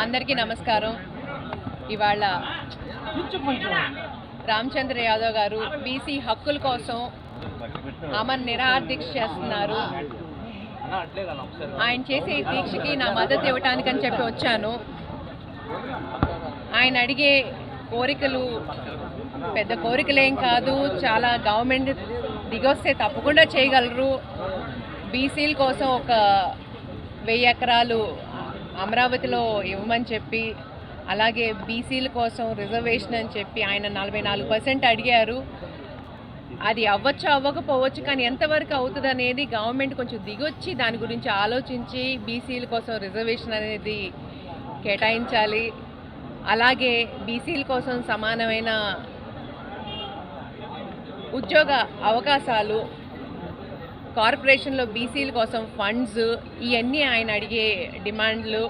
అందరికీ నమస్కారం. ఇవాళ రామచంద్ర యాదవ్ గారు బీసీ హక్కుల కోసం అమర్ నిరాహార దీక్ష చేస్తున్నారు. ఆయన చేసే ఈ దీక్షకి నా మద్దతు ఇవ్వటానికని చెప్పి వచ్చాను. ఆయన అడిగే కోరికలు పెద్ద కోరికలేం కాదు, చాలా గవర్నమెంట్ దిగొస్తే తప్పకుండా చేయగలరు. బీసీల కోసం ఒక 1000 ఎకరాలు అమరావతిలో ఇవ్వమని చెప్పి, అలాగే బీసీల కోసం రిజర్వేషన్ అని చెప్పి ఆయన 44% అడిగారు. అది అవ్వచ్చు అవ్వకపోవచ్చు, కానీ ఎంతవరకు అవుతుంది అనేది గవర్నమెంట్ కొంచెం దిగొచ్చి దాని గురించి ఆలోచించి బీసీల కోసం రిజర్వేషన్ అనేది కేటాయించాలి. అలాగే బీసీల కోసం సమానమైన ఉద్యోగ అవకాశాలు, కార్పొరేషన్లో బీసీల కోసం ఫండ్స్, ఇవన్నీ ఆయన అడిగే డిమాండ్లు.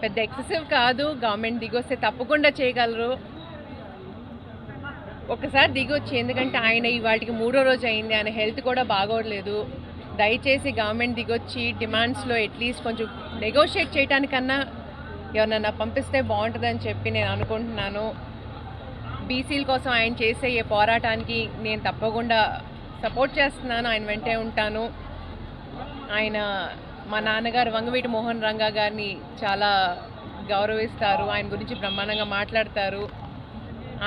పెద్ద ఎక్సెసివ్ కాదు, గవర్నమెంట్ దిగొస్తే తప్పకుండా చేయగలరు. ఒకసారి దిగొచ్చి, ఎందుకంటే ఆయన ఇవాటికి 3వ రోజు అయింది, ఆయన హెల్త్ కూడా బాగోలేదు. దయచేసి గవర్నమెంట్ దిగొచ్చి డిమాండ్స్లో అట్లీస్ట్ కొంచెం నెగోషియేట్ చేయడానికన్నా ఎవరన్నా పంపిస్తే బాగుంటుందని చెప్పి నేను అనుకుంటున్నాను. బీసీల కోసం ఆయన చేసే ఈ పోరాటానికి నేను తప్పకుండా సపోర్ట్ చేస్తున్నాను, ఆయన వెంటే ఉంటాను. ఆయన మా నాన్నగారు వంగవీటి మోహన్ రంగా గారిని చాలా గౌరవిస్తారు, ఆయన గురించి బ్రహ్మాండంగా మాట్లాడతారు.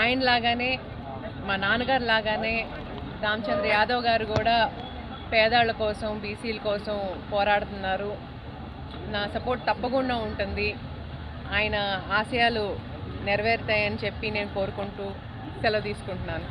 ఆయనలాగానే మా నాన్నగారు లాగానే రామచంద్ర యాదవ్ గారు కూడా పేదవాళ్ళ కోసం బీసీల కోసం పోరాడుతున్నారు. నా సపోర్ట్ తప్పకుండా ఉంటుంది. ఆయన ఆశయాలు నెరవేరుతాయని చెప్పి నేను కోరుకుంటూ సెలవు తీసుకుంటున్నాను.